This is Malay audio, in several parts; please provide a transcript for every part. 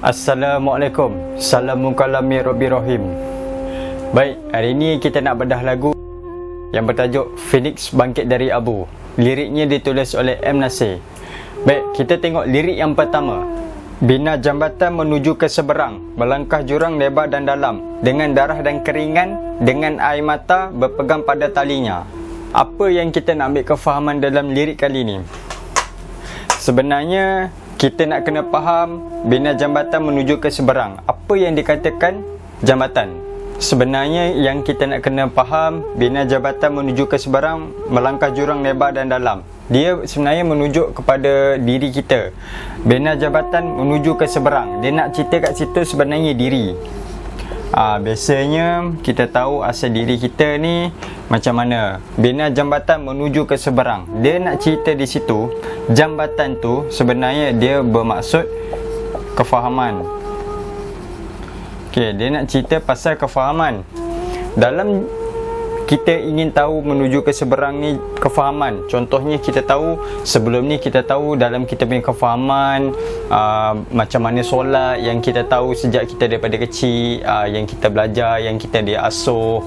Assalamualaikum. Salamukalami Rabbi Rahim. Baik, hari ini kita nak bedah lagu yang bertajuk Phoenix Bangkit dari Abu. Liriknya ditulis oleh M. Nasir. Baik, kita tengok lirik yang pertama. Bina jambatan menuju ke seberang, melangkah jurang lebar dan dalam, dengan darah dan keringan, dengan air mata berpegang pada talinya. Apa yang kita nak ambil kefahaman dalam lirik kali ini? Sebenarnya kita nak kena faham bina jambatan menuju ke seberang. Apa yang dikatakan jambatan? Sebenarnya yang kita nak kena faham, bina jambatan menuju ke seberang, melangkah jurang lebar dan dalam. Dia sebenarnya menunjuk kepada diri kita. Bina jambatan menuju ke seberang. Dia nak cerita kat situ sebenarnya diri. Biasanya kita tahu asal diri kita ni macam mana. Bina jambatan menuju ke seberang. Dia nak cerita di situ, jambatan tu sebenarnya dia bermaksud kefahaman. Okey, dia nak cerita pasal kefahaman. Dalam kita ingin tahu menuju ke seberang ni kefahaman. Contohnya kita tahu sebelum ni kita tahu dalam kita punya kefahaman macam mana solat yang kita tahu sejak kita daripada kecil, yang kita belajar, yang kita diasuh.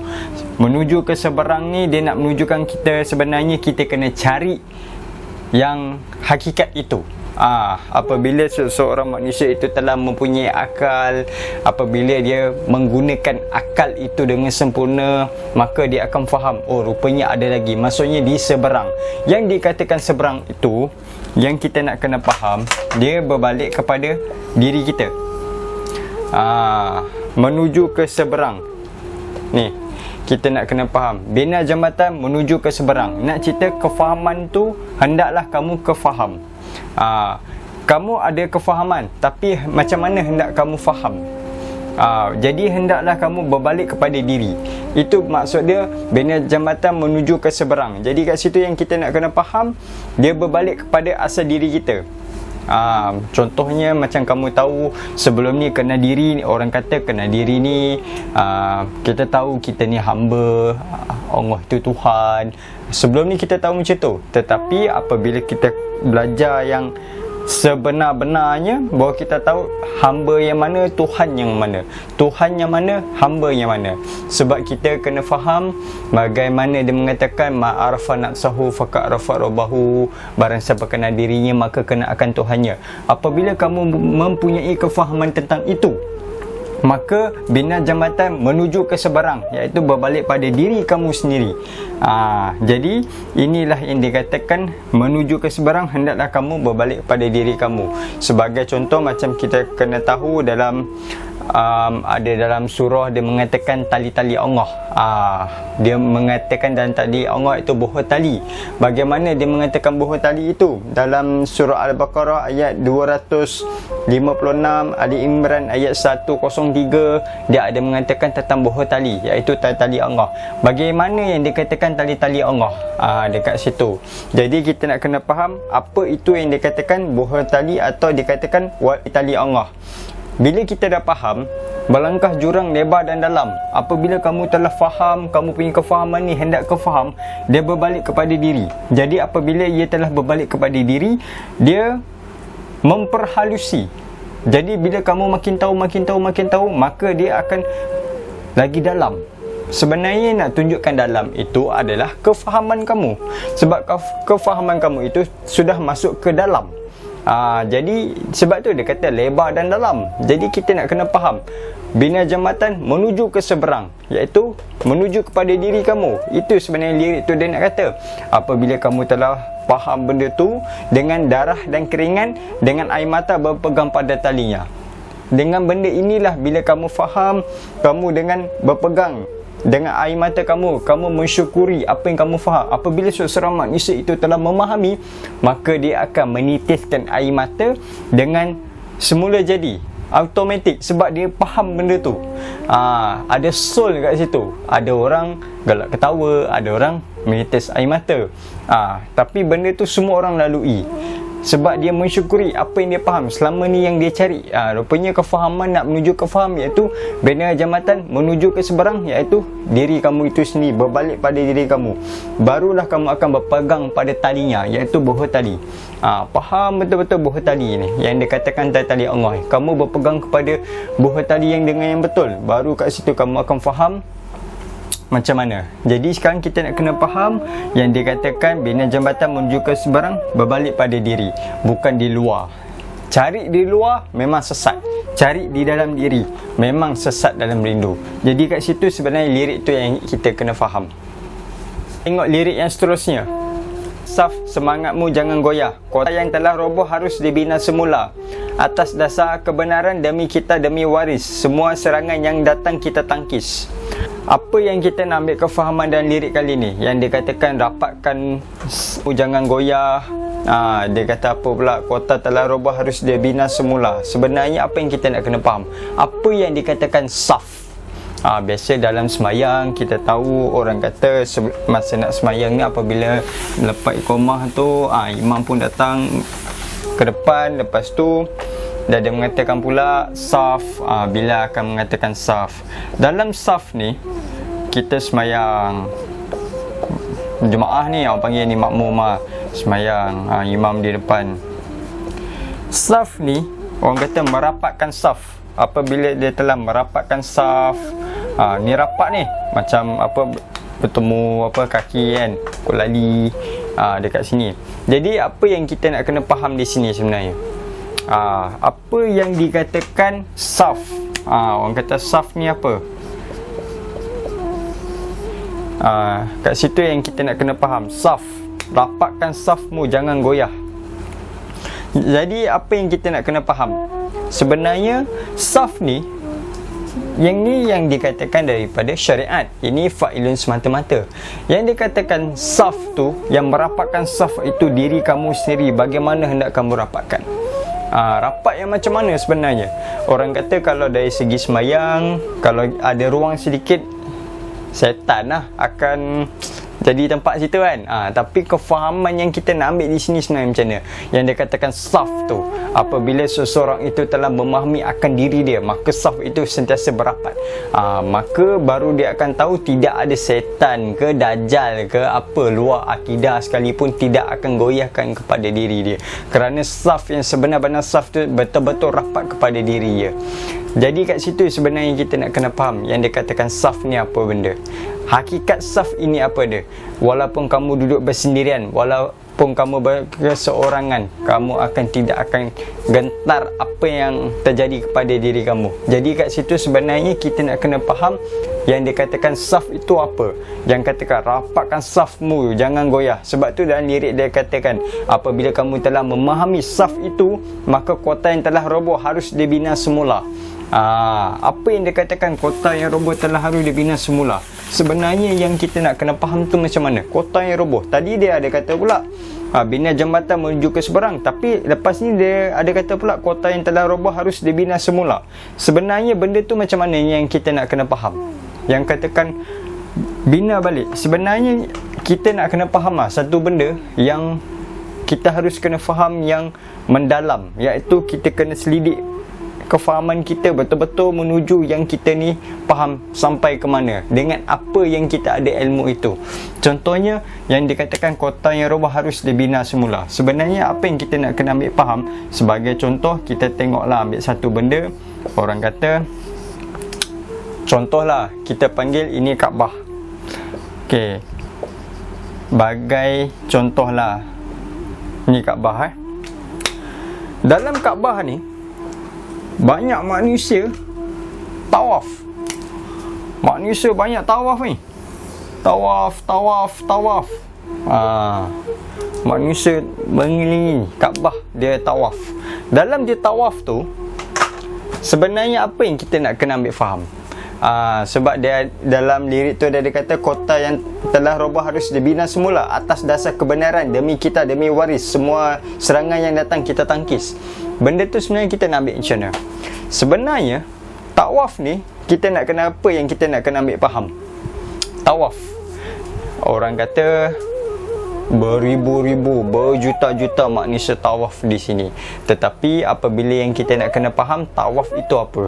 Menuju ke seberang ni dia nak menunjukkan kita sebenarnya kita kena cari yang hakikat itu. Apabila seseorang manusia itu telah mempunyai akal, apabila dia menggunakan akal itu dengan sempurna, maka dia akan faham, oh rupanya ada lagi. Maksudnya di seberang. Yang dikatakan seberang itu, yang kita nak kena faham, dia berbalik kepada diri kita. Menuju ke seberang ni, kita nak kena faham bina jambatan menuju ke seberang. Nak cerita kefahaman tu, hendaklah kamu kefaham. Kamu ada kefahaman, tapi macam mana hendak kamu faham? Jadi hendaklah kamu berbalik kepada diri. Itu maksud dia bina jambatan menuju ke seberang. Jadi kat situ yang kita nak kena faham, dia berbalik kepada asal diri kita. Contohnya macam kamu tahu sebelum ni kena diri, orang kata kena diri ni, kita tahu kita ni hamba, Allah tu Tuhan. Sebelum ni kita tahu macam tu. Tetapi apabila kita belajar yang sebenar-benarnya, bahawa kita tahu hamba yang mana, Tuhan yang mana. Tuhan yang mana, hamba yang mana. Sebab kita kena faham bagaimana dia mengatakan ma'arafa nafsahu faqad rafa rabbahu. Barang siapa kenal dirinya maka kena akan Tuhannya. Apabila kamu mempunyai kefahaman tentang itu, maka bina jambatan menuju ke seberang, iaitu berbalik pada diri kamu sendiri. Jadi inilah yang dikatakan menuju ke seberang, hendaklah kamu berbalik pada diri kamu. Sebagai contoh, macam kita kena tahu dalam ada dalam surah dia mengatakan tali-tali Allah. Dia mengatakan dalam tali Allah itu buah tali. Bagaimana dia mengatakan buah tali itu? Dalam surah Al-Baqarah ayat 256, Ali Imran ayat 103, dia ada mengatakan tentang buah tali, iaitu tali Allah. Bagaimana yang dikatakan tali-tali Allah? Dekat situ. Jadi kita nak kena faham apa itu yang dikatakan buah tali atau dikatakan tali Allah. Bila kita dah faham, melangkah jurang lebar dan dalam. Apabila kamu telah faham, kamu punya kefahaman ni hendak kefaham, dia berbalik kepada diri. Jadi apabila ia telah berbalik kepada diri, dia memperhalusi. Jadi bila kamu makin tahu, maka dia akan lagi dalam. Sebenarnya nak tunjukkan dalam itu adalah kefahaman kamu. Sebab kefahaman kamu itu sudah masuk ke dalam. Jadi sebab tu dia kata lebar dan dalam. Jadi kita nak kena faham bina jambatan menuju ke seberang, iaitu menuju kepada diri kamu. Itu sebenarnya lirik tu dia nak kata. Apabila kamu telah faham benda tu, dengan darah dan keringan, dengan air mata berpegang pada talinya. Dengan benda inilah, bila kamu faham, kamu dengan berpegang dengan air mata kamu mensyukuri apa yang kamu faham. Apabila seorang manusia itu telah memahami, maka dia akan menitiskan air mata dengan semula jadi automatik, sebab dia faham benda tu. Ada soul kat situ. Ada orang galak ketawa, ada orang menitis air mata. Tapi benda tu semua orang lalui, sebab dia mensyukuri apa yang dia faham selama ni yang dia cari. Rupanya kefahaman nak menuju ke faham, iaitu bina jambatan menuju ke seberang, iaitu diri kamu itu sendiri, berbalik pada diri kamu. Barulah kamu akan berpegang pada talinya, iaitu buah tali. Faham betul-betul buah tali ni yang dikatakan tali Allah. Kamu berpegang kepada buah tali yang dengan yang betul, baru kat situ kamu akan faham macam mana. Jadi sekarang kita nak kena faham yang dikatakan bina jambatan menuju ke seberang, berbalik pada diri, bukan di luar. Cari di luar memang sesat, cari di dalam diri memang sesat dalam rindu. Jadi kat situ sebenarnya lirik tu yang kita kena faham. Tengok lirik yang seterusnya. Saf, semangatmu jangan goyah. Kota yang telah roboh harus dibina semula. Atas dasar kebenaran, demi kita, demi waris. Semua serangan yang datang kita tangkis. Apa yang kita nak ambil kefahaman dalam lirik kali ni, yang dikatakan rapatkan jangan goyah. Dia kata apa pula? Kota telah roboh harus dibina semula. Sebenarnya apa yang kita nak kena faham? Apa yang dikatakan saf? Biasa dalam semayang kita tahu orang kata masa nak semayang ni, apabila lepas iqamah tu, imam pun datang ke depan. Lepas tu dah dia mengatakan pula saf. Bila akan mengatakan saf, dalam saf ni kita semayang jemaah ni, orang panggil ni makmum semayang, imam di depan. Saf ni orang kata merapatkan saf. Apabila dia telah merapatkan saf, ni rapat ni macam apa, bertemu apa kaki kan, kulali dekat sini. Jadi apa yang kita nak kena faham di sini sebenarnya, apa yang dikatakan saf. Orang kata saf ni apa? Kat situ yang kita nak kena faham. Saf, rapatkan safmu, jangan goyah. Jadi apa yang kita nak kena faham, sebenarnya saf ni, yang dikatakan daripada syariat. Ini fa'ilun semata-mata. Yang dikatakan saf tu, yang merapatkan saf itu diri kamu sendiri. Bagaimana hendak kamu rapatkan? Rapat yang macam mana sebenarnya? Orang kata kalau dari segi semayang, kalau ada ruang sedikit, setan akan jadi tempat situ kan. Tapi kefahaman yang kita nak ambil di sini sebenarnya macam mana? Yang dia katakan saf tu, apabila seseorang itu telah memahami akan diri dia, maka saf itu sentiasa berapat. Maka baru dia akan tahu tidak ada setan ke dajjal ke apa luar akidah sekalipun tidak akan goyahkan kepada diri dia. Kerana saf yang sebenar-benar saf tu betul-betul rapat kepada diri dia. Jadi kat situ sebenarnya kita nak kena faham yang dikatakan saf ni apa benda. Hakikat saf ini apa dia? Walaupun kamu duduk bersendirian, walaupun kamu berseorangan, kamu tidak akan gentar apa yang terjadi kepada diri kamu. Jadi kat situ sebenarnya kita nak kena faham yang dikatakan saf itu apa. Yang katakan rapatkan safmu, jangan goyah. Sebab tu dalam lirik dia katakan, apabila kamu telah memahami saf itu, maka kota yang telah roboh harus dibina semula. Apa yang dikatakan kota yang roboh telah harus dibina semula, sebenarnya yang kita nak kena faham tu macam mana kota yang roboh. Tadi dia ada kata pula bina jambatan menuju ke seberang, tapi lepas ni dia ada kata pula kota yang telah roboh harus dibina semula. Sebenarnya benda tu macam mana yang kita nak kena faham? Yang katakan bina balik, sebenarnya kita nak kena faham satu benda yang kita harus kena faham yang mendalam, iaitu kita kena selidik kefahaman kita betul-betul menuju yang kita ni faham sampai ke mana, dengan apa yang kita ada ilmu itu. Contohnya yang dikatakan kota yang roboh harus dibina semula, sebenarnya apa yang kita nak kena ambil faham. Sebagai contoh, kita tengoklah, ambil satu benda, orang kata contohlah kita panggil ini Kaabah. Okey, bagai contohlah ni Kaabah. dalam Kaabah ni banyak manusia tawaf. Manusia banyak tawaf ni. Tawaf. Manusia mengelilingi Kaabah, dia tawaf. Dalam dia tawaf tu, sebenarnya apa yang kita nak kena ambil faham? Sebab dia dalam lirik tu dia kata, kota yang telah robah harus dibina semula atas dasar kebenaran, demi kita, demi waris, semua serangan yang datang kita tangkis. Benda tu sebenarnya kita nak ambil macam mana? Sebenarnya tawaf ni, kita nak kena apa yang kita nak kena ambil faham? Tawaf, orang kata beribu-ribu, berjuta-juta manusia tawaf di sini. Tetapi apabila yang kita nak kena faham, tawaf itu apa?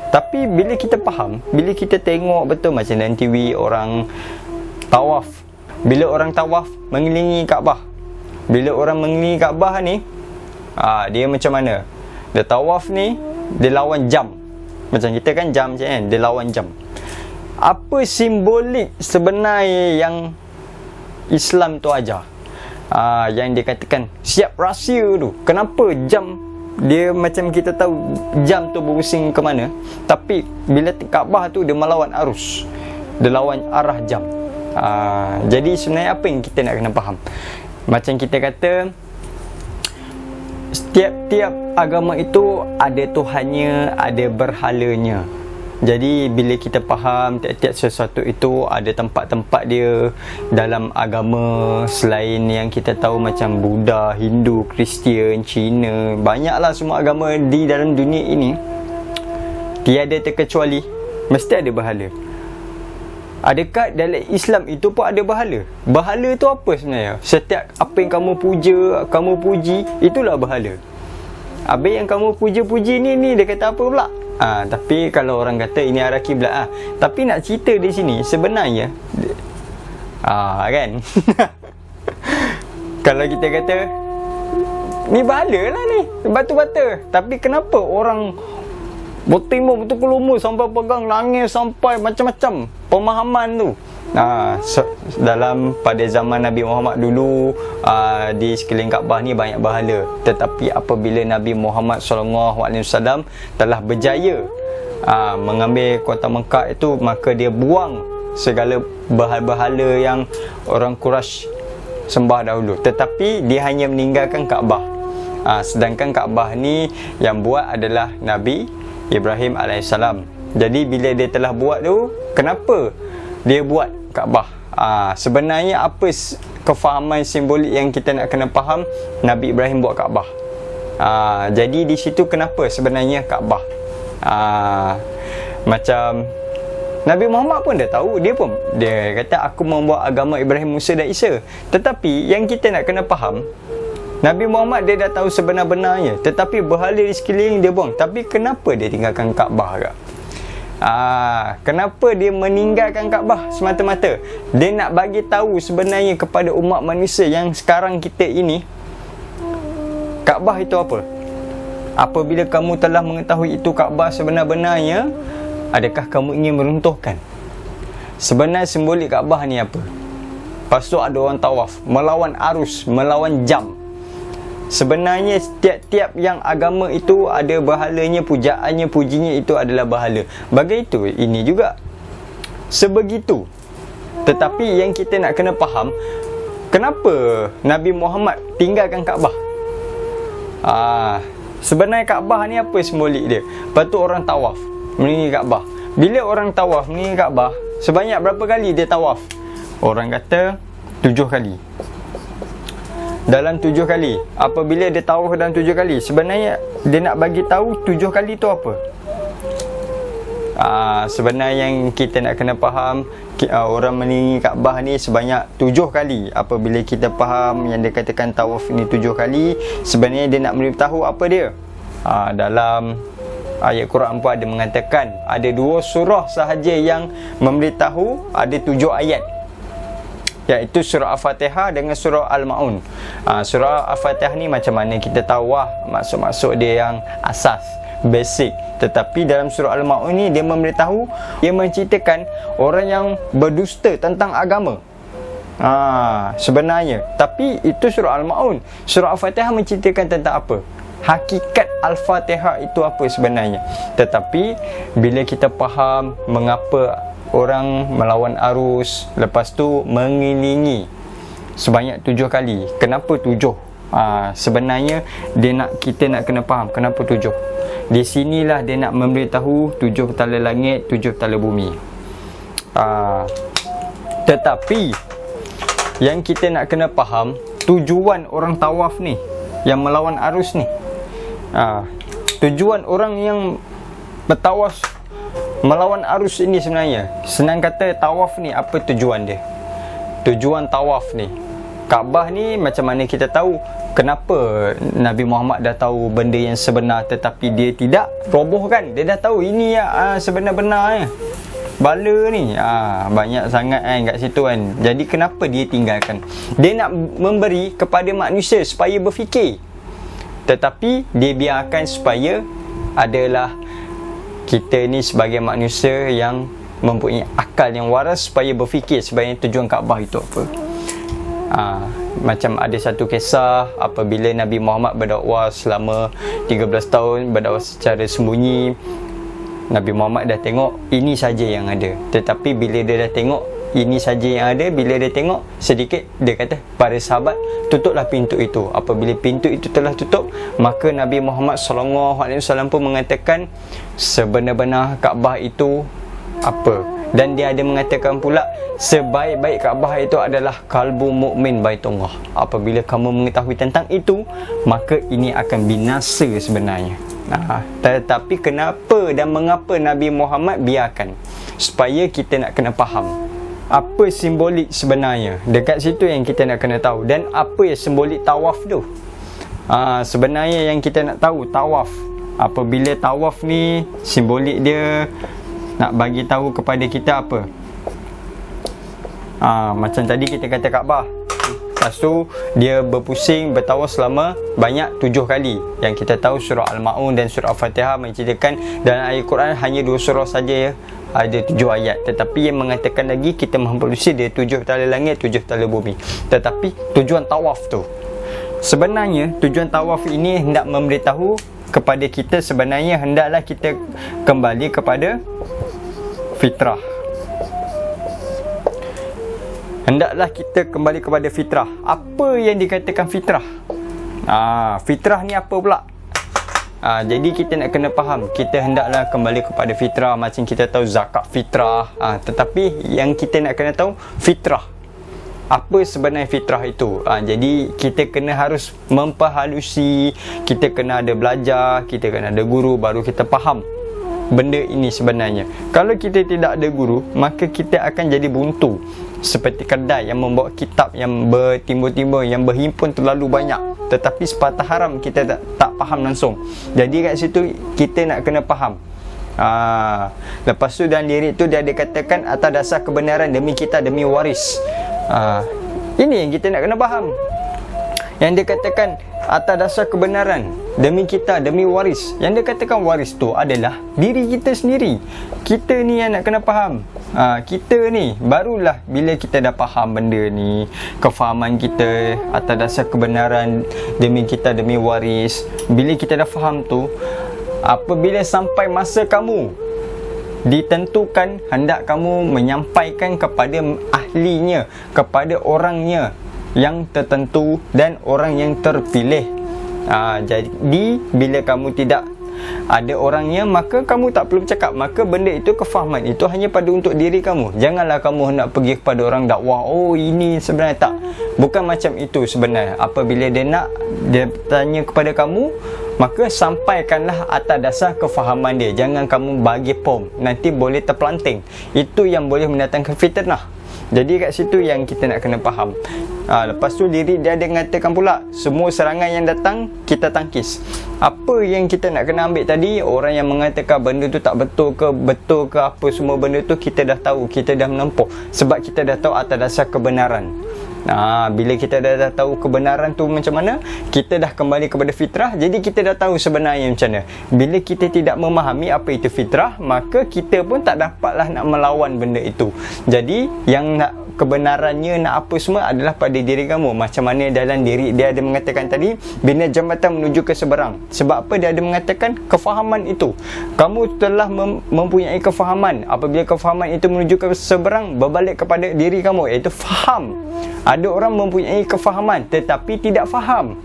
Tapi bila kita faham, bila kita tengok betul macam dalam TV orang tawaf, bila orang tawaf mengelilingi Kaabah, bila orang mengelilingi Kaabah ni, dia macam mana? Dia tawaf ni, dia lawan jam. Macam kita kan jam macam kan, dia lawan jam. Apa simbolik sebenarnya yang Islam tu ajar? Yang dia katakan siap rahsia tu. Kenapa jam, dia macam kita tahu jam tu berpusing ke mana, tapi bila Kaabah tu dia melawan arus, dia lawan arah jam. Jadi sebenarnya apa yang kita nak kena faham? Macam kita kata, setiap-tiap agama itu ada Tuhannya, ada berhalanya. Jadi bila kita faham tiap-tiap sesuatu itu ada tempat-tempat dia dalam agama selain yang kita tahu macam Buddha, Hindu, Kristian, Cina, banyaklah semua agama di dalam dunia ini. Tiada terkecuali mesti ada berhala. Adakah dalam Islam itu pun ada berhala? Berhala tu apa sebenarnya? Setiap apa yang kamu puja, kamu puji, itulah berhala. Habis yang kamu puja-puji ni dia kata apa pula? Tapi kalau orang kata ini arah kiblat, tapi nak cerita di sini sebenarnya kan kalau kita kata ni berhala lah ni, batu-bata, tapi kenapa orang bertimbuk betul kelumur sampai pegang langit, sampai macam-macam pemahaman tu. Dalam pada zaman Nabi Muhammad dulu, di sekeliling Kaabah ni banyak berhala. Tetapi apabila Nabi Muhammad SAW telah berjaya mengambil kota Mekah itu, maka dia buang segala berhala-berhala yang orang Quraisy sembah dahulu. Tetapi dia hanya meninggalkan Kaabah. Sedangkan Kaabah ni yang buat adalah Nabi Ibrahim AS. Jadi bila dia telah buat tu, kenapa dia buat Kaabah? Sebenarnya apa kefahaman simbolik yang kita nak kena faham? Nabi Ibrahim buat Kaabah. Jadi di situ kenapa sebenarnya Kaabah? Macam Nabi Muhammad pun dah tahu, dia kata aku membuat agama Ibrahim, Musa dan Isa. Tetapi yang kita nak kena faham, Nabi Muhammad dia dah tahu sebenar-benarnya, tetapi berhala di sekeliling dia buang. Tapi kenapa dia tinggalkan Kaabah agak? Kenapa dia meninggalkan Kaabah semata-mata? Dia nak bagi tahu sebenarnya kepada umat manusia yang sekarang kita ini, Kaabah itu apa? Apabila kamu telah mengetahui itu Kaabah sebenar-benarnya, adakah kamu ingin meruntuhkan? Sebenarnya simbolik Kaabah ni apa? Lepas tu ada orang tawaf, melawan arus, melawan jam. Sebenarnya setiap-tiap yang agama itu ada berhalanya, pujaannya, pujinya itu adalah berhala. Begitu ini juga sebegitu. Tetapi yang kita nak kena faham, kenapa Nabi Muhammad tinggalkan Kaabah? Sebenarnya Kaabah ni apa simbolik dia? Lepas tu orang tawaf mengelilingi Kaabah. Bila orang tawaf mengelilingi Kaabah, sebanyak berapa kali dia tawaf? Orang kata 7 kali. Dalam 7 kali, apabila dia tawaf dalam 7 kali, sebenarnya dia nak bagi tahu 7 kali tu apa? Sebenarnya yang kita nak kena faham, orang mengelilingi Kaabah ni sebanyak 7 kali. Apabila kita faham yang dia katakan tawaf ni 7 kali, sebenarnya dia nak memberitahu apa dia? Dalam ayat Quran pun ada mengatakan ada 2 surah sahaja yang memberitahu ada 7 ayat, iaitu surah Al-Fatihah dengan surah Al-Ma'un. Surah Al-Fatihah ni macam mana kita tahu maksud-maksud dia yang asas, basic. Tetapi dalam surah Al-Ma'un ni dia memberitahu, dia menceritakan orang yang berdusta tentang agama. Sebenarnya, tapi itu surah Al-Ma'un. Surah Al-Fatihah menceritakan tentang apa? hakikat Al-Fatihah itu apa sebenarnya. Tetapi bila kita faham mengapa orang melawan arus, lepas tu mengelilingi sebanyak 7 kali. Kenapa 7? Sebenarnya kita nak kena faham kenapa 7. Di sinilah dia nak memberitahu 7 petala langit, 7 petala bumi. Tetapi yang kita nak kena faham tujuan orang tawaf ni, yang melawan arus ni, tujuan orang yang bertawaf melawan arus ini sebenarnya, senang kata tawaf ni, apa tujuan dia? Tujuan tawaf ni, Kaabah ni macam mana kita tahu? Kenapa Nabi Muhammad dah tahu benda yang sebenar tetapi dia tidak robohkan? Dia dah tahu ini ya sebenar-benarnya bala ni, banyak sangat kan kat situ kan. Jadi kenapa dia tinggalkan? Dia nak memberi kepada manusia supaya berfikir, tetapi dia biarkan supaya adalah kita ni sebagai manusia yang mempunyai akal yang waras supaya berfikir sebenarnya tujuan Kaabah itu apa. Macam ada satu kisah apabila Nabi Muhammad berdakwah selama 13 tahun, berdakwah secara sembunyi. Nabi Muhammad dah tengok ini saja yang ada. Tetapi bila dia dah tengok ini saja yang ada, bila dia tengok sedikit, dia kata para sahabat, tutuplah pintu itu. Apabila pintu itu telah tutup, maka Nabi Muhammad SAW pun mengatakan sebenar-benar Kaabah itu apa. Dan dia ada mengatakan pula sebaik-baik Kaabah itu adalah kalbu mukmin Baitullah. Apabila kamu mengetahui tentang itu, maka ini akan binasa sebenarnya. Tetapi kenapa dan mengapa Nabi Muhammad biarkan? Supaya kita nak kena faham apa simbolik sebenarnya. Dekat situ yang kita nak kena tahu. Dan apa yang simbolik tawaf tu. Sebenarnya yang kita nak tahu tawaf. Apabila tawaf ni, simbolik dia nak bagi tahu kepada kita apa? Macam tadi kita kata Kaabah. Lepas tu dia berpusing, bertawaf selama banyak 7 kali. Yang kita tahu surah Al-Ma'un dan surah Al-Fatihah menceritakan dalam ayat Quran hanya 2 surah saja ya, ada 7 ayat. Tetapi yang mengatakan lagi kita memperlusi dia 7 petala langit, 7 petala bumi. Tetapi tujuan tawaf tu, sebenarnya tujuan tawaf ini hendak memberitahu kepada kita sebenarnya hendaklah kita kembali kepada fitrah. Hendaklah kita kembali kepada fitrah. Apa yang dikatakan fitrah? Fitrah ni apa pula? Jadi kita nak kena faham, kita hendaklah kembali kepada fitrah. Macam kita tahu zakat fitrah, tetapi yang kita nak kena tahu fitrah, apa sebenarnya fitrah itu. Jadi kita kena harus memperhalusi, kita kena ada belajar, kita kena ada guru, baru kita faham benda ini sebenarnya. Kalau kita tidak ada guru, maka kita akan jadi buntu, seperti kedai yang membawa kitab yang bertimbul-timbul, yang berhimpun terlalu banyak, tetapi sepatah haram kita tak faham langsung. Jadi kat situ kita nak kena faham. Lepas tu dalam lirik tu dia ada katakan atas dasar kebenaran demi kita, demi waris. Ini yang kita nak kena faham. Yang dia katakan atas dasar kebenaran demi kita, demi waris. Yang dia katakan waris tu adalah diri kita sendiri. Kita ni yang nak kena faham. Kita ni barulah bila kita dah faham benda ni, kefahaman kita atas dasar kebenaran demi kita, demi waris. Bila kita dah faham tu, apabila sampai masa kamu ditentukan, hendak kamu menyampaikan kepada ahlinya, kepada orangnya yang tertentu dan orang yang terpilih. Jadi bila kamu tidak ada orangnya, maka kamu tak perlu bercakap. Maka benda itu, kefahaman itu hanya pada untuk diri kamu. Janganlah kamu hendak pergi kepada orang dakwah, oh ini sebenarnya tak. Bukan macam itu sebenarnya. Apabila dia tanya kepada kamu, maka sampaikanlah atas dasar kefahaman dia. Jangan kamu bagi pom, nanti boleh terpelanting. Itu yang boleh mendatangkan fitnah. Jadi kat situ yang kita nak kena faham. Lepas tu lirik dia ada mengatakan pula, semua serangan yang datang kita tangkis. Apa yang kita nak kena ambil tadi, orang yang mengatakan benda tu tak betul ke apa semua benda tu, kita dah tahu, kita dah menempuh. Sebab kita dah tahu atas dasar kebenaran. Bila kita dah tahu kebenaran tu macam mana, kita dah kembali kepada fitrah. Jadi kita dah tahu sebenarnya macam mana. Bila kita tidak memahami apa itu fitrah, maka kita pun tak dapatlah nak melawan benda itu. Jadi yang nak kebenarannya, nak apa semua adalah pada diri kamu. Macam mana dalam diri dia ada mengatakan tadi, bina jambatan menuju ke seberang. Sebab apa dia ada mengatakan? Kefahaman itu. Kamu telah mempunyai kefahaman. Apabila kefahaman itu menuju ke seberang, berbalik kepada diri kamu, iaitu faham. Ada orang mempunyai kefahaman tetapi tidak faham.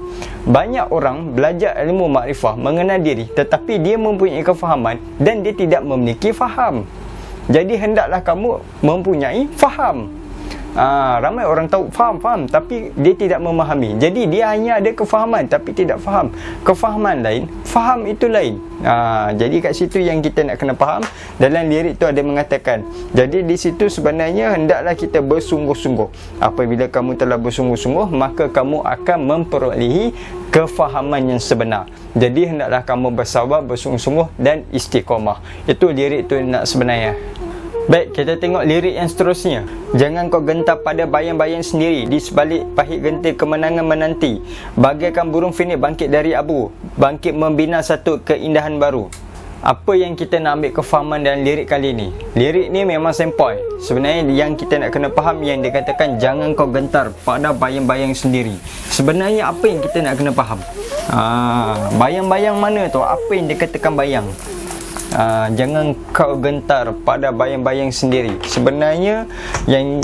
Banyak orang belajar ilmu makrifah, mengenal diri, tetapi dia mempunyai kefahaman dan dia tidak memiliki faham. Jadi hendaklah kamu mempunyai faham. Ramai orang tahu faham, tapi dia tidak memahami. Jadi dia hanya ada kefahaman tapi tidak faham. Kefahaman lain, faham itu lain. Jadi kat situ yang kita nak kena faham. Dalam lirik tu ada mengatakan, jadi di situ sebenarnya hendaklah kita bersungguh-sungguh. Apabila kamu telah bersungguh-sungguh, maka kamu akan memperolehi kefahaman yang sebenar. Jadi hendaklah kamu bersabar, bersungguh-sungguh dan istiqamah. Itu lirik tu nak sebenarnya. Baik, kita tengok lirik yang seterusnya. Jangan kau gentar pada bayang-bayang sendiri, di sebalik pahit gentir kemenangan menanti. Bagaikan burung finik bangkit dari abu, bangkit membina satu keindahan baru. Apa yang kita nak ambil kefahaman dalam lirik kali ni? Lirik ni memang sempoi. Sebenarnya yang kita nak kena faham, yang dikatakan jangan kau gentar pada bayang-bayang sendiri. Sebenarnya apa yang kita nak kena faham? Bayang-bayang mana tu? Apa yang dikatakan bayang? Jangan kau gentar pada bayang-bayang sendiri. Sebenarnya yang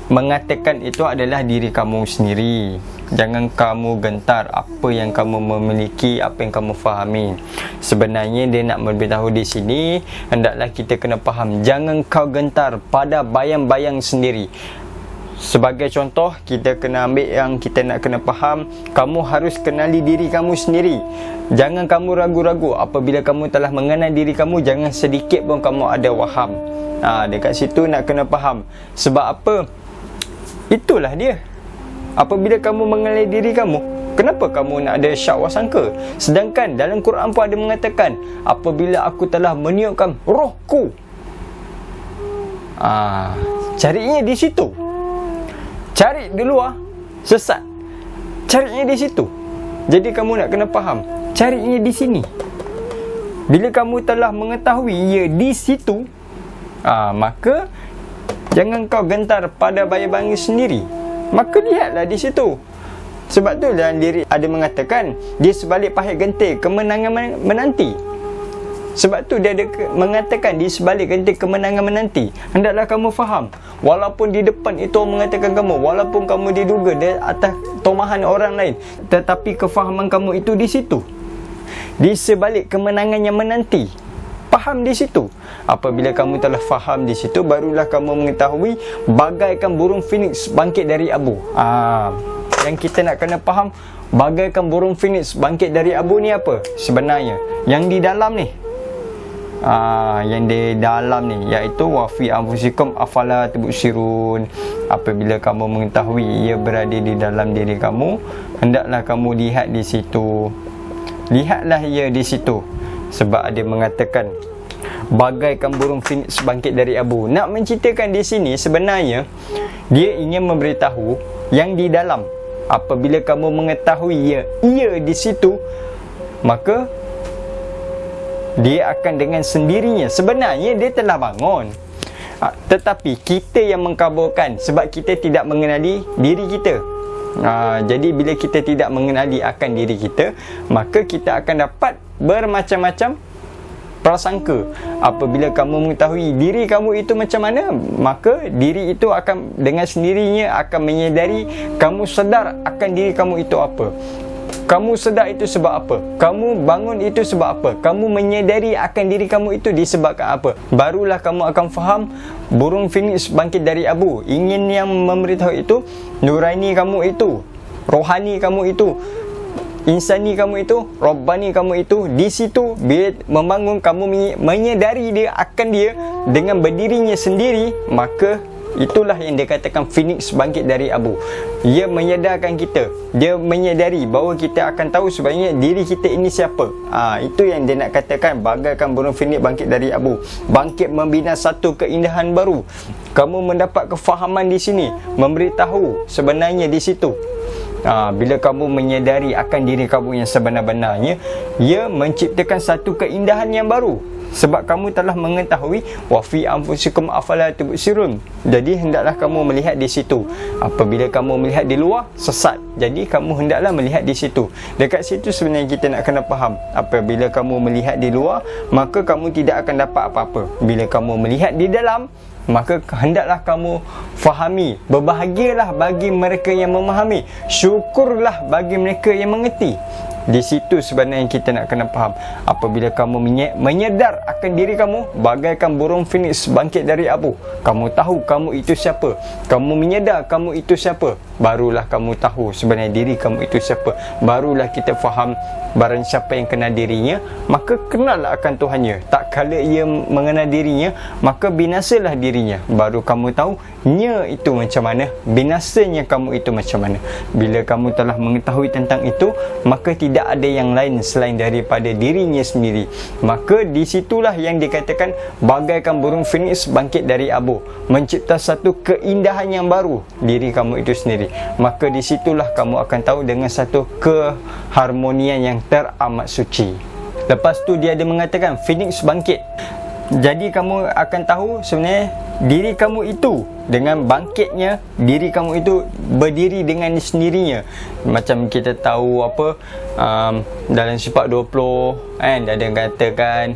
mengatakan itu adalah diri kamu sendiri. Jangan kamu gentar apa yang kamu memiliki, apa yang kamu fahami. Sebenarnya dia nak memberitahu di sini, hendaklah kita kena faham, jangan kau gentar pada bayang-bayang sendiri. Sebagai contoh, kita kena ambil yang kita nak kena faham, kamu harus kenali diri kamu sendiri. Jangan kamu ragu-ragu. Apabila kamu telah mengenal diri kamu, jangan sedikit pun kamu ada waham. Dekat situ nak kena faham. Sebab apa? Itulah dia. Apabila kamu mengenali diri kamu, kenapa kamu nak ada syak wasangka? Sedangkan dalam Quran pun ada mengatakan, apabila aku telah meniupkan rohku. Carinya di situ. Cari di luar, sesat. Carinya di situ. Jadi kamu nak kena faham, carinya di sini. Bila kamu telah mengetahui ia di situ, maka jangan kau gentar pada bayang-bayang sendiri. Maka lihatlah di situ. Sebab tu dalam diri ada mengatakan, dia sebalik pahit gentir kemenangan menanti. Sebab tu dia ada mengatakan di sebalik gentir kemenangan menanti. Hendaklah kamu faham, walaupun di depan itu orang mengatakan kamu, walaupun kamu diduga di atas tomahan orang lain, tetapi kefahaman kamu itu di situ, di sebalik kemenangan yang menanti. Faham di situ. Apabila kamu telah faham di situ, barulah kamu mengetahui bagaikan burung Phoenix bangkit dari abu. Yang kita nak kena faham, bagaikan burung Phoenix bangkit dari abu ni apa? Sebenarnya yang di dalam ni, yang di dalam ni, iaitu wa fi anfusikum afala tubsirun. Apabila kamu mengetahui ia berada di dalam diri kamu, hendaklah kamu lihat di situ. Lihatlah ia di situ. Sebab ada mengatakan bagaikan burung Phoenix bangkit dari abu. Nak menceritakan di sini sebenarnya dia ingin memberitahu yang di dalam. Apabila kamu mengetahui ia di situ, maka dia akan dengan sendirinya. Sebenarnya dia telah bangun, tetapi kita yang mengkaburkan sebab kita tidak mengenali diri kita. Jadi bila kita tidak mengenali akan diri kita, maka kita akan dapat bermacam-macam prasangka. Apabila kamu mengetahui diri kamu itu macam mana, maka diri itu akan dengan sendirinya akan menyedari, kamu sedar akan diri kamu itu apa. Kamu sedar itu sebab apa? Kamu bangun itu sebab apa? Kamu menyedari akan diri kamu itu disebabkan apa? Barulah kamu akan faham burung Phoenix bangkit dari abu. Ingin yang memberitahu itu, nuraini kamu itu, rohani kamu itu, insani kamu itu, Rabbani kamu itu, di situ bila membangun kamu menyedari dia akan dia dengan berdirinya sendiri, maka itulah yang dikatakan Phoenix bangkit dari abu. Ia menyedarkan kita, dia menyedari bahawa kita akan tahu sebenarnya diri kita ini siapa. Itu yang dia nak katakan bagaikan burung Phoenix bangkit dari abu, bangkit membina satu keindahan baru. Kamu mendapat kefahaman di sini, memberitahu sebenarnya di situ. Bila kamu menyedari akan diri kamu yang sebenar-benarnya, ia menciptakan satu keindahan yang baru. sebab kamu telah mengetahui wa fi anfusikum afala tubsirun. Jadi hendaklah kamu melihat di situ. Apabila kamu melihat di luar, sesat. Jadi kamu hendaklah melihat di situ. Dekat situ sebenarnya kita nak kena faham, apabila kamu melihat di luar, maka kamu tidak akan dapat apa-apa. Bila kamu melihat di dalam, maka hendaklah kamu fahami. Berbahagialah bagi mereka yang memahami, syukurlah bagi mereka yang mengerti. Di situ sebenarnya kita nak kena faham. Apabila kamu menyedar akan diri kamu, bagaikan burung Phoenix bangkit dari abu. Kamu tahu kamu itu siapa, kamu menyedar kamu itu siapa, barulah kamu tahu sebenarnya diri kamu itu siapa. Barulah kita faham barang siapa yang kenal dirinya, maka kenallah akan Tuhannya. Tak kala ia mengenal dirinya, maka binasalah dirinya. Baru kamu tahu nya itu macam mana, binasanya kamu itu macam mana. Bila kamu telah mengetahui tentang itu, maka tidak ada yang lain selain daripada dirinya sendiri. Maka disitulah yang dikatakan bagaikan burung Phoenix bangkit dari abu, mencipta satu keindahan yang baru diri kamu itu sendiri. Maka disitulah kamu akan tahu dengan satu keharmonian yang teramat suci. Lepas tu dia ada mengatakan Phoenix bangkit. Jadi kamu akan tahu sebenarnya diri kamu itu dengan bangkitnya, diri kamu itu berdiri dengan sendirinya. Macam kita tahu apa, dalam sifat 20 kan, ada yang katakan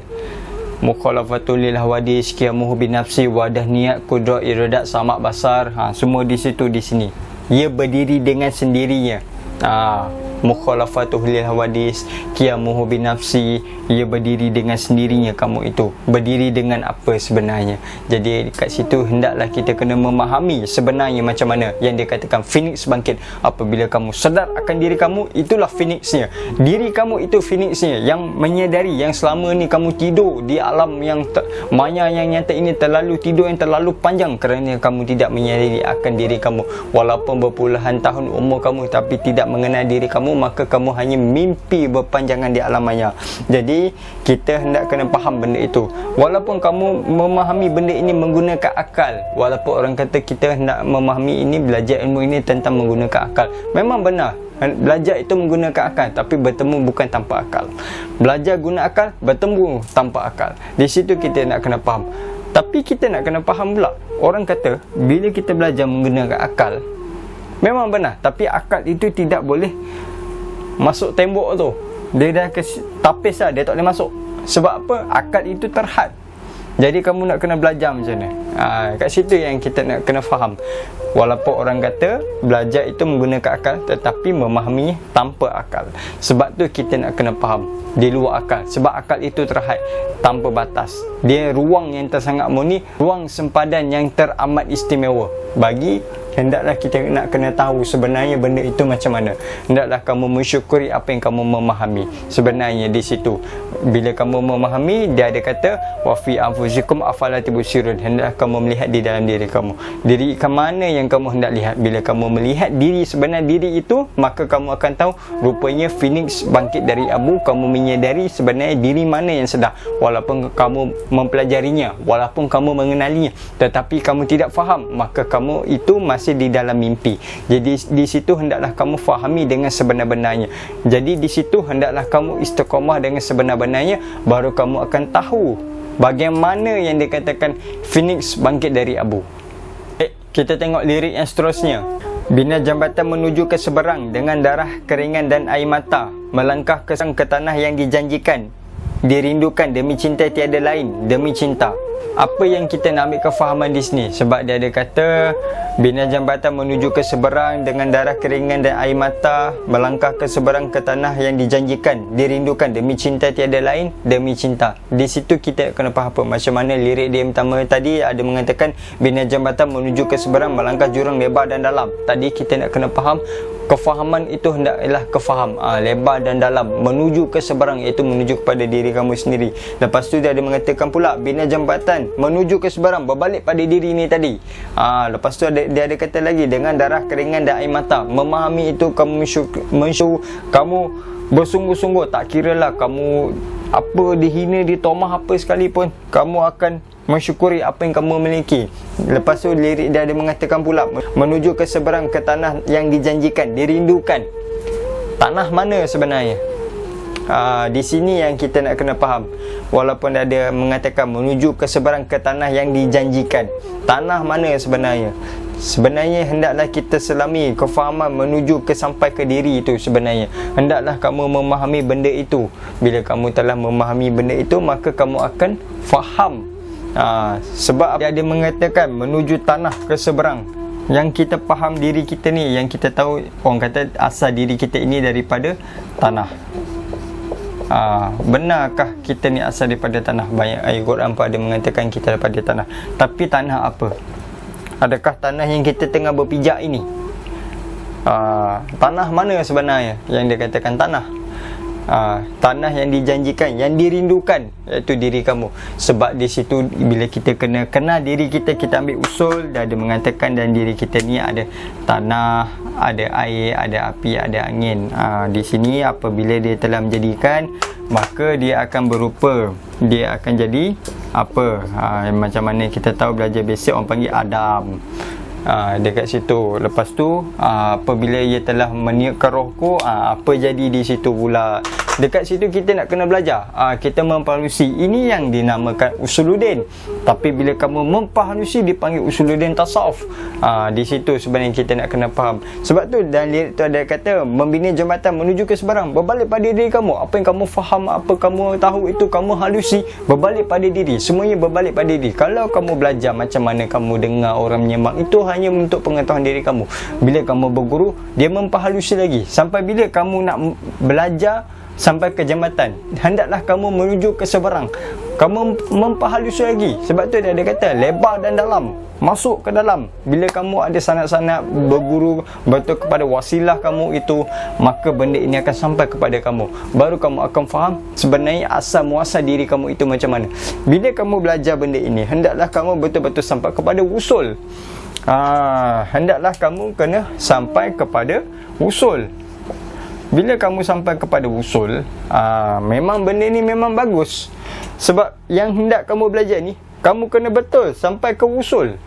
mukhalafatul lil hawadis, qiyamuhu bin nafsi, wadah niat, qudrat, iradat, samak, basar. Semua di situ, di sini. Ia berdiri dengan sendirinya. Mukhalafatul lil hawadis, qiyamuhu bin nafsi, ia berdiri dengan sendirinya. Kamu itu berdiri dengan apa sebenarnya. Jadi kat situ hendaklah kita kena memahami sebenarnya macam mana yang dikatakan Phoenix bangkit. Apabila kamu sedar akan diri kamu, itulah Phoenixnya. Diri kamu itu Phoenixnya, yang menyadari yang selama ni kamu tidur di alam yang maya yang nyata ini, terlalu tidur yang terlalu panjang kerana kamu tidak menyadari akan diri kamu. Walaupun berpuluhan tahun umur kamu tapi tidak mengenal diri kamu, maka kamu hanya mimpi berpanjangan di alam maya. Jadi kita hendak kena faham benda itu. Walaupun kamu memahami benda ini menggunakan akal, walaupun orang kata kita hendak memahami ini, belajar ilmu ini tentang menggunakan akal, memang benar, belajar itu menggunakan akal, tapi bertemu bukan tanpa akal. Belajar guna akal, bertemu tanpa akal. Di situ kita nak kena faham. Tapi kita nak kena faham pula, orang kata bila kita belajar menggunakan akal, memang benar, tapi akal itu tidak boleh masuk tembok tu. Dia dah ke tapis lah, dia tak boleh masuk. Sebab apa? Akal itu terhad. Jadi kamu nak kena belajar macam mana? Kat situ yang kita nak kena faham. Walaupun orang kata belajar itu menggunakan akal, tetapi memahaminya tanpa akal. Sebab tu kita nak kena faham di luar akal. Sebab akal itu terhad, tanpa batas. Dia ruang yang tersangat murni, ruang sempadan yang teramat istimewa. Bagi hendaklah kita nak kena tahu sebenarnya benda itu macam mana. Hendaklah kamu mensyukuri apa yang kamu memahami. Sebenarnya di situ, bila kamu memahami, dia ada kata wa fi anfusikum afala tubsirun. Hendaklah kamu melihat di dalam diri kamu. Diri ke mana yang kamu hendak lihat. Bila kamu melihat diri, sebenar diri itu, maka kamu akan tahu rupanya Phoenix bangkit dari abu. Kamu menyadari sebenarnya diri mana yang sedar. Walaupun kamu mempelajarinya, walaupun kamu mengenalinya, tetapi kamu tidak faham, maka kamu itu masih di dalam mimpi. Jadi di situ hendaklah kamu fahami dengan sebenar-benarnya. Jadi di situ hendaklah kamu istiqamah dengan sebenar-benarnya, baru kamu akan tahu bagaimana yang dikatakan Phoenix bangkit dari abu. Kita tengok lirik yang seterusnya. Bina jambatan menuju ke seberang dengan darah, keringan dan air mata, melangkah ke tanah yang dijanjikan, dirindukan demi cinta tiada lain, demi cinta. Apa yang kita nak ambil kefahaman di sini? Sebab dia ada kata bina jambatan menuju ke seberang dengan darah, keringan dan air mata, melangkah ke seberang ke tanah yang dijanjikan, dirindukan demi cinta tiada lain, demi cinta. Di situ kita kena faham apa macam mana lirik dia pertama tadi ada mengatakan bina jambatan menuju ke seberang, melangkah jurang lebar dan dalam. Tadi kita nak kena faham kefahaman itu hendaklah kefaham lebar dan dalam, menuju ke seberang, iaitu menuju kepada diri kamu sendiri. Lepas tu dia ada mengatakan pula bina jambatan menuju ke seberang, berbalik pada diri ni tadi. Lepas tu dia ada kata lagi dengan darah, keringan dan air mata. Memahami itu kamu kamu bersungguh-sungguh, tak kiralah kamu apa dihina, ditomah apa sekalipun, kamu akan mensyukuri apa yang kamu miliki. Lepas tu lirik dia ada mengatakan pula menuju ke seberang ke tanah yang dijanjikan, dirindukan. Tanah mana sebenarnya? Di sini yang kita nak kena faham. Walaupun ada mengatakan menuju ke seberang, ke tanah yang dijanjikan. Tanah mana sebenarnya? Sebenarnya hendaklah kita selami kefahaman menuju ke sampai ke diri itu sebenarnya. Hendaklah kamu memahami benda itu. Bila kamu telah memahami benda itu, maka kamu akan faham. Sebab dia ada mengatakan menuju tanah ke seberang. Yang kita faham diri kita ni, yang kita tahu, orang kata asal diri kita ini daripada tanah. Benarkah kita ni asal daripada tanah? Banyak ayat Quran pun ada mengatakan kita daripada tanah. Tapi tanah apa? Adakah tanah yang kita tengah berpijak ini? Tanah mana sebenarnya yang dia katakan tanah? Tanah yang dijanjikan, yang dirindukan, iaitu diri kamu. Sebab di situ bila kita kena kenal diri kita, kita ambil usul, dah ada mengatakan dalam diri kita ni ada tanah, ada air, ada api, ada angin. Di sini apabila dia telah menjadikan, maka dia akan berupa, dia akan jadi apa? Macam mana kita tahu belajar basic, orang panggil Adam. Dekat situ. Lepas tu apabila ia telah meniupkan rohku, apa jadi di situ pula. Dekat situ kita nak kena belajar. Kita memperhalusi. Ini yang dinamakan usuluddin. Tapi bila kamu memperhalusi, dipanggil usuluddin tasawuf. Di situ sebenarnya kita nak kena faham. Sebab tu dalam lirik tu ada kata membina jambatan menuju ke seberang. Berbalik pada diri kamu. Apa yang kamu faham, apa kamu tahu, itu kamu halusi, berbalik pada diri. Semuanya berbalik pada diri. Kalau kamu belajar macam mana kamu dengar orang menyemak, itu hanya untuk pengetahuan diri kamu. Bila kamu berguru, dia memperhalusi lagi. Sampai bila kamu nak belajar sampai ke jambatan, hendaklah kamu menuju ke seberang. Kamu memperhalusi lagi. Sebab tu dia ada kata lebar dan dalam, masuk ke dalam. Bila kamu ada sanad-sanad berguru betul kepada wasilah kamu itu, maka benda ini akan sampai kepada kamu. Baru kamu akan faham sebenarnya asal muasal diri kamu itu macam mana. Bila kamu belajar benda ini, hendaklah kamu betul-betul sampai kepada usul. Hendaklah kamu kena sampai kepada usul. Bila kamu sampai kepada usul, memang benda ni memang bagus. Sebab yang hendak kamu belajar ni, kamu kena betul sampai ke usul.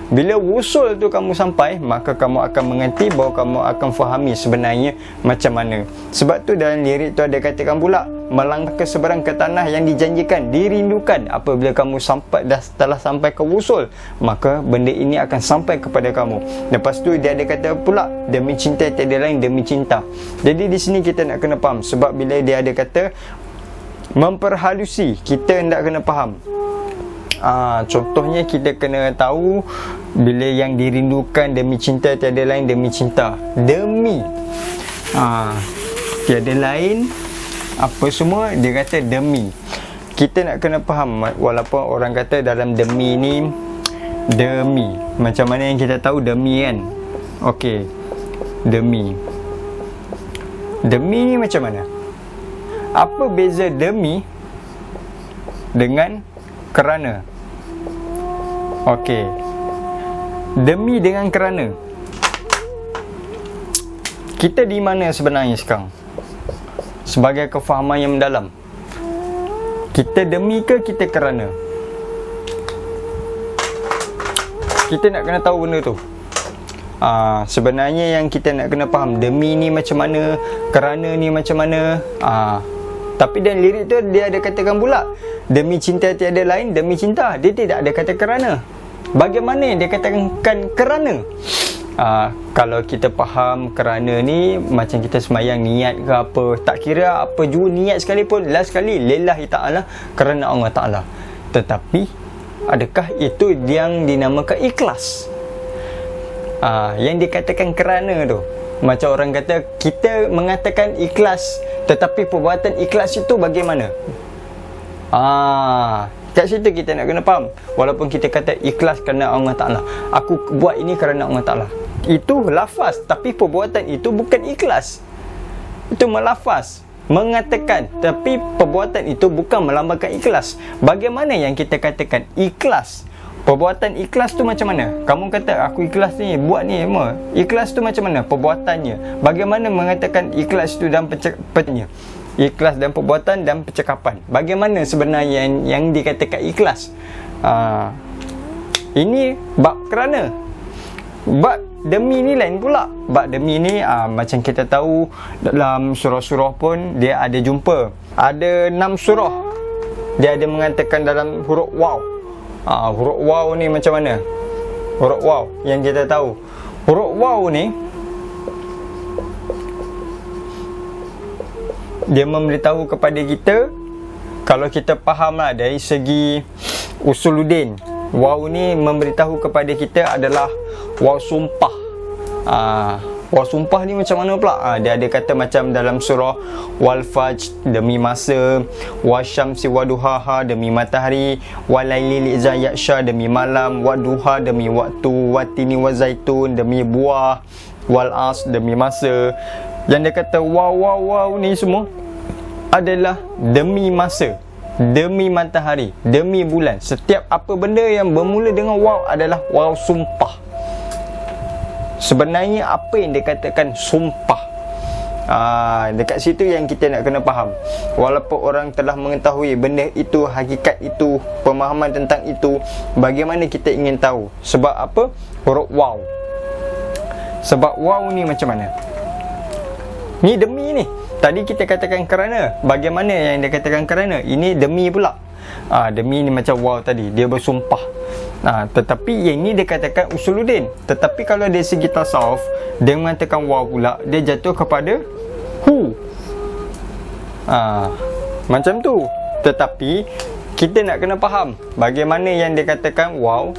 Bila usul tu kamu sampai, maka kamu akan mengerti bahawa kamu akan fahami sebenarnya macam mana. Sebab tu dalam lirik tu ada katakan pula, melangkah ke seberang ke tanah yang dijanjikan, dirindukan. Apabila kamu sampai, dah telah sampai ke usul, maka benda ini akan sampai kepada kamu. Lepas tu dia ada kata pula, demi cinta tiada lain demi cinta. Jadi di sini kita nak kena faham. Sebab bila dia ada kata memperhalusi, kita hendak kena faham. Contohnya kita kena tahu bila yang dirindukan demi cinta tiada lain demi cinta. Demi tiada lain apa semua, dia kata demi. Kita nak kena faham. Walaupun orang kata dalam demi ni, demi macam mana yang kita tahu demi kan. Okey, demi ni macam mana? Apa beza demi dengan kerana? Okey, demi dengan kerana. Kita di mana sebenarnya sekarang? Sebagai kefahaman yang mendalam, kita demi ke kita kerana? Kita nak kena tahu benda tu. Sebenarnya yang kita nak kena faham, demi ni macam mana, kerana ni macam mana. Tapi dalam lirik tu dia ada katakan pula, demi cinta tiada lain demi cinta. Dia tidak ada kata kerana. Bagaimana dia katakan kerana? Kalau kita faham kerana ni macam kita semayang niat ke apa, tak kira apa jua niat sekalipun, last sekali lillahi ta'ala, kerana Allah Ta'ala. Tetapi adakah itu yang dinamakan ikhlas? Yang dikatakan kerana tu, macam orang kata kita mengatakan ikhlas, tetapi perbuatan ikhlas itu bagaimana? Kat situ kita nak kena faham. Walaupun kita kata ikhlas kerana Allah Ta'ala, aku buat ini kerana Allah Ta'ala, itu lafaz, tapi perbuatan itu bukan ikhlas. Itu melafaz, mengatakan, tapi perbuatan itu bukan melambangkan ikhlas. Bagaimana yang kita katakan ikhlas? Perbuatan ikhlas tu macam mana? Kamu kata aku ikhlas ni, buat ni semua. Ikhlas tu macam mana? Perbuatannya. Bagaimana mengatakan ikhlas tu dalam percakapannya? Ikhlas dan perbuatan dan percakapan. Bagaimana sebenarnya yang dikatakan ikhlas? Ini bab kerana. Bab demi ni lain pula. Bab demi ni macam kita tahu dalam surah-surah pun dia ada jumpa. Ada 6 surah dia ada mengatakan dalam huruf waw. Huruf waw ni macam mana? Huruf waw yang kita tahu, huruf waw ni dia memberitahu kepada kita, kalau kita faham lah dari segi usuluddin, waw ni memberitahu kepada kita adalah waw sumpah. Waw sumpah ni macam mana pula? Dia ada kata macam dalam surah wal fajr demi masa, wasyamsi waduhaha demi matahari, walaili idza yaksha demi malam, waduha demi waktu, watini wazaitun demi buah, wal as demi masa. Yang dia kata wow ni semua adalah demi masa, demi matahari, demi bulan. Setiap apa benda yang bermula dengan waw adalah waw sumpah. Sebenarnya apa yang dikatakan sumpah? Dekat situ yang kita nak kena faham. Walaupun orang telah mengetahui benda itu, hakikat itu, pemahaman tentang itu, bagaimana kita ingin tahu? Sebab apa? Huruf waw. Sebab waw ni macam mana? Ni demi ni. Tadi kita katakan kerana. Bagaimana yang dia katakan kerana? Ini demi pula. Demi ni macam waw tadi, dia bersumpah. Tetapi yang ni dia katakan usuluddin. Tetapi kalau dari segi tasawuf, dia mengatakan waw pula, dia jatuh kepada hu. Macam tu. Tetapi kita nak kena faham bagaimana yang dia katakan waw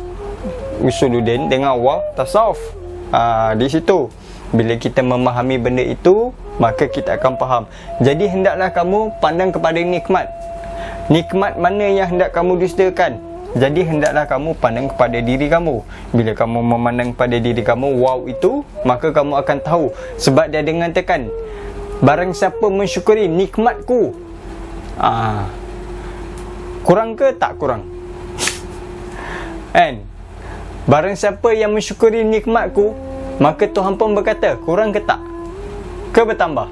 usuluddin dengan waw tasawuf. Di situ bila kita memahami benda itu, maka kita akan faham. Jadi hendaklah kamu pandang kepada nikmat. Nikmat mana yang hendak kamu dustakan? Jadi hendaklah kamu pandang kepada diri kamu. Bila kamu memandang pada diri kamu wow itu, maka kamu akan tahu. Sebab dia mengatakan, barang siapa mensyukuri nikmatku, kurang ke tak kurang? Kan? Barang siapa yang mensyukuri nikmatku, maka Tuhan pun berkata, kurang ke tak? Ke bertambah?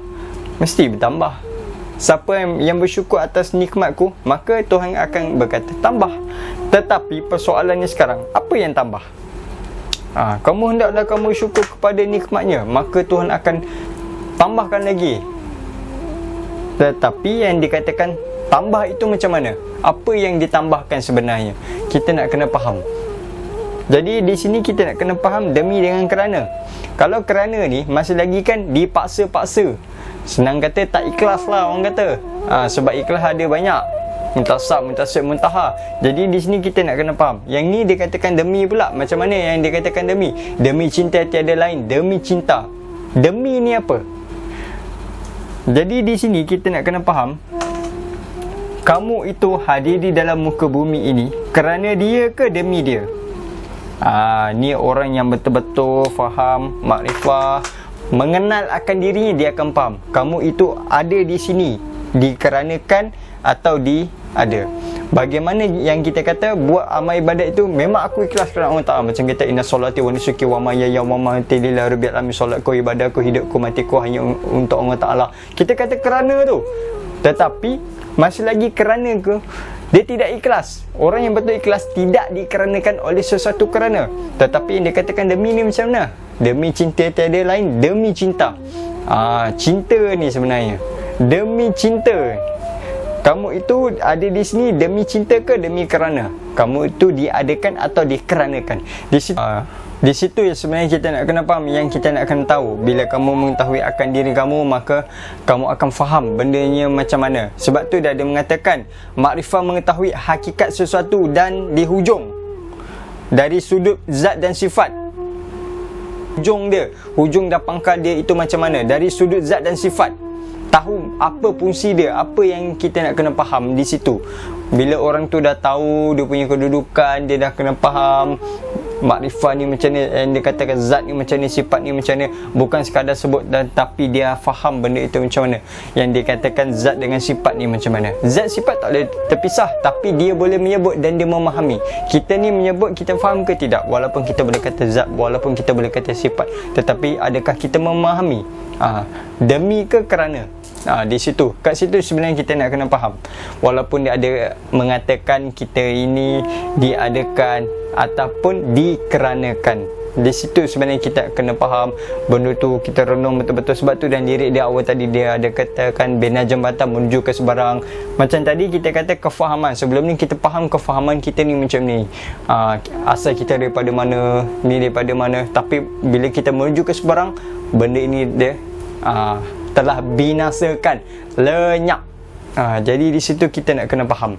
Mesti bertambah. Siapa yang bersyukur atas nikmatku, maka Tuhan akan berkata tambah. Tetapi persoalannya sekarang, apa yang tambah? Kamu hendaklah kamu syukur kepada nikmatnya, maka Tuhan akan tambahkan lagi. Tetapi yang dikatakan tambah itu macam mana? Apa yang ditambahkan sebenarnya? Kita nak kena faham. Jadi di sini kita nak kena faham demi dengan kerana. Kalau kerana ni masih lagi kan dipaksa-paksa. Senang kata tak ikhlas lah orang kata. Sebab ikhlas ada banyak. Muntasab, muntasib, muntaha. Jadi di sini kita nak kena faham. Yang ni dia katakan demi pula. Macam mana yang dia katakan demi? Demi cinta tiada lain. Demi cinta. Demi ni apa? Jadi di sini kita nak kena faham. Kamu itu hadir di dalam muka bumi ini kerana dia ke demi dia? Ni orang yang betul-betul faham, makrifah, mengenal akan dirinya, dia akan faham. Kamu itu ada di sini dikarenakan atau ada. Bagaimana yang kita kata buat amal ibadat itu memang aku ikhlas kerana Allah Ta'ala. Macam kata inna solati wa nusuki wa mayaya wa mamati lillahi rabbil alamin. Solatku, ibadahku, hidupku, matiku hanya untuk Allah Ta'ala. Kita kata kerana tu. Tetapi masih lagi kerana ke? Dia tidak ikhlas. Orang yang betul ikhlas tidak dikeranakan oleh sesuatu kerana. Tetapi yang dia katakan demi ni macam mana? Demi cinta tiada lain, demi cinta. Cinta ni sebenarnya demi cinta. Kamu itu ada di sini demi cinta ke demi kerana? Kamu itu diadakan atau dikeranakan? Di situ yang sebenarnya kita nak kena faham, yang kita nak kena tahu. Bila kamu mengetahui akan diri kamu, maka kamu akan faham bendanya macam mana. Sebab tu dia ada mengatakan makrifah mengetahui hakikat sesuatu dan di hujung dari sudut zat dan sifat. Hujung dan pangkal dia itu macam mana? Dari sudut zat dan sifat. Tahu apa fungsi dia, apa yang kita nak kena faham di situ. Bila orang tu dah tahu dia punya kedudukan, dia dah kena faham makrifah ni macam ni, yang dia katakan zat ni macam ni, sifat ni macam ni, bukan sekadar sebut dan tapi dia faham benda itu macam mana. Yang dia katakan zat dengan sifat ni macam mana. Zat sifat tak boleh terpisah, tapi dia boleh menyebut dan dia memahami. Kita ni menyebut, kita faham ke tidak? Walaupun kita boleh kata zat, walaupun kita boleh kata sifat, tetapi adakah kita memahami? Demi ke kerana? Di situ, kat situ sebenarnya kita nak kena faham. Walaupun dia ada mengatakan kita ini diadakan ataupun dikeranakan, Di situ sebenarnya kita kena faham benda tu, kita renung betul-betul. Sebab tu dan lirik dia awal tadi dia ada katakan bina jambatan menuju ke sebarang. Macam tadi kita kata kefahaman. Sebelum ni kita faham kefahaman kita ni macam ni, asal kita daripada mana, ni daripada mana. Tapi bila kita menuju ke sebarang, benda ini dia telah binasakan, lenyap. Jadi di situ kita nak kena faham.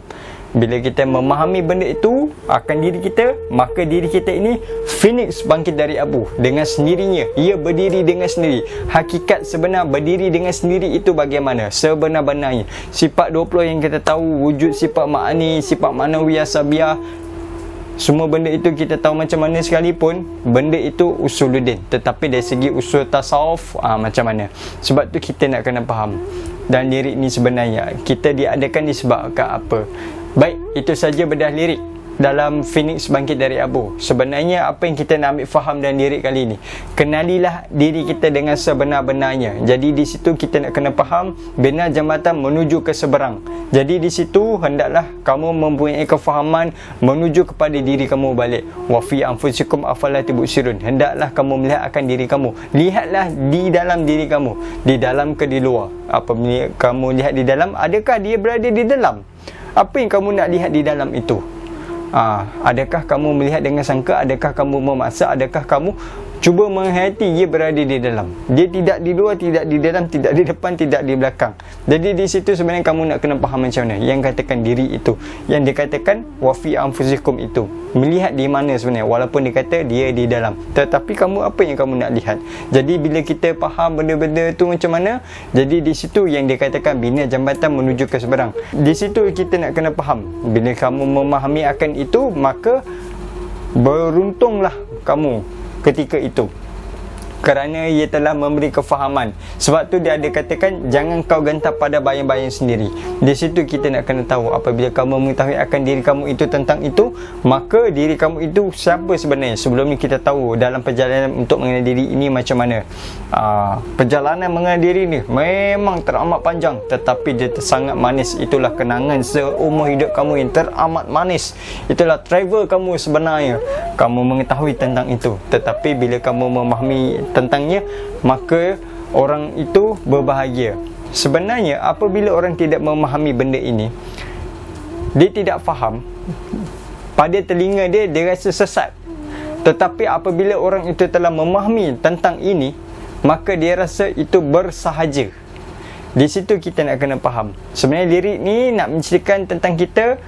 Bila kita memahami benda itu akan diri kita, maka diri kita ini Phoenix bangkit dari abu dengan sendirinya. Ia berdiri dengan sendiri. Hakikat sebenar berdiri dengan sendiri itu bagaimana? Sebenar-benarnya. Sifat 20 yang kita tahu, wujud sifat ma'ani, sifat ma'nawiyah, sabiah, semua benda itu kita tahu macam mana sekalipun, benda itu usuluddin. Tetapi dari segi usul tasawuf, macam mana? Sebab tu kita nak kena faham. Dan lirik ni sebenarnya kita diadakan disebabkan apa? Baik, itu saja bedah lirik dalam Phoenix bangkit dari abu. Sebenarnya apa yang kita nak ambil faham dan lirik kali ni, kenalilah diri kita dengan sebenar-benarnya. Jadi di situ kita nak kena faham bina jambatan menuju ke seberang. Jadi di situ hendaklah kamu mempunyai kefahaman menuju kepada diri kamu balik. Wa fi anfusikum afala tubsirun. Hendaklah kamu melihat akan diri kamu. Lihatlah di dalam diri kamu, di dalam ke di luar. Apabila kamu lihat di dalam, adakah dia berada di dalam? Apa yang kamu nak lihat di dalam itu? Adakah kamu melihat dengan sangka? Adakah kamu memaksa? Adakah kamu cuba menghayati ia berada di dalam? Dia tidak di luar, tidak di dalam, tidak di depan, tidak di belakang. Jadi di situ sebenarnya kamu nak kena faham macam mana yang katakan diri itu, yang dikatakan wa fi anfusikum itu. Melihat di mana sebenarnya, walaupun dikata dia di dalam, tetapi kamu apa yang kamu nak lihat? Jadi bila kita faham benda-benda tu macam mana, jadi di situ yang dikatakan bina jambatan menuju ke seberang. Di situ kita nak kena faham. Bila kamu memahami akan itu, maka beruntunglah kamu ketika itu, kerana ia telah memberi kefahaman. Sebab tu dia ada katakan jangan kau gantap pada bayang-bayang sendiri. Di situ kita nak kena tahu, apabila kamu mengetahui akan diri kamu itu tentang itu, maka diri kamu itu siapa sebenarnya. Sebelum ni kita tahu dalam perjalanan untuk mengenal diri ini macam mana. Perjalanan mengenal diri ni memang teramat panjang, tetapi dia sangat manis. Itulah kenangan seumur hidup kamu yang teramat manis. Itulah travel kamu sebenarnya. Kamu mengetahui tentang itu, tetapi bila kamu memahami tentangnya, maka orang itu berbahagia. Sebenarnya apabila orang tidak memahami benda ini, dia tidak faham, pada telinga dia rasa sesat. Tetapi apabila orang itu telah memahami tentang ini, maka dia rasa itu bersahaja. Di situ kita nak kena faham. Sebenarnya lirik ni nak menceritakan tentang kita.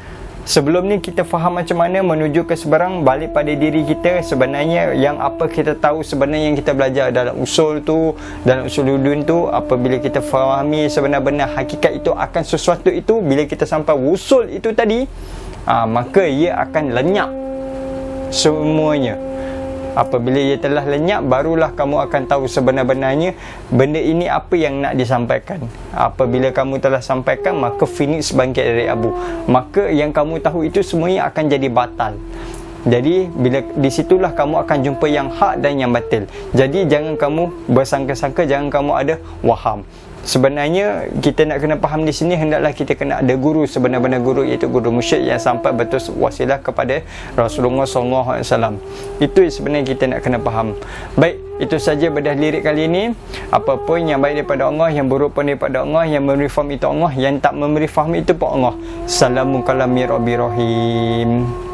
Sebelum ni kita faham macam mana menuju ke seberang, balik pada diri kita. Sebenarnya yang apa kita tahu, sebenarnya yang kita belajar dalam usul tu, dalam usuluddin tu, apabila kita fahami sebenar-benar hakikat itu akan sesuatu itu, bila kita sampai usul itu tadi, maka ia akan lenyap semuanya. Apabila ia telah lenyap, barulah kamu akan tahu sebenar-benarnya benda ini apa yang nak disampaikan. Apabila kamu telah sampaikan, maka Phoenix bangkit dari abu. Maka yang kamu tahu itu semuanya akan jadi batal. Jadi bila di situlah kamu akan jumpa yang hak dan yang batil. Jadi jangan kamu bersangka-sangka, jangan kamu ada waham. Sebenarnya kita nak kena faham di sini, hendaklah kita kena ada guru, sebenar-benar guru, iaitu guru mursyid yang sampai betul wasilah kepada Rasulullah SAW. Itu sebenarnya kita nak kena faham. Baik, itu saja bedah lirik kali ini. Apa pun yang baik daripada Allah, yang buruk pun daripada Allah, yang memberi faham itu Allah, yang tak memberi faham itu pun Allah. Assalamualaikum warahmatullahi wabarakatuh.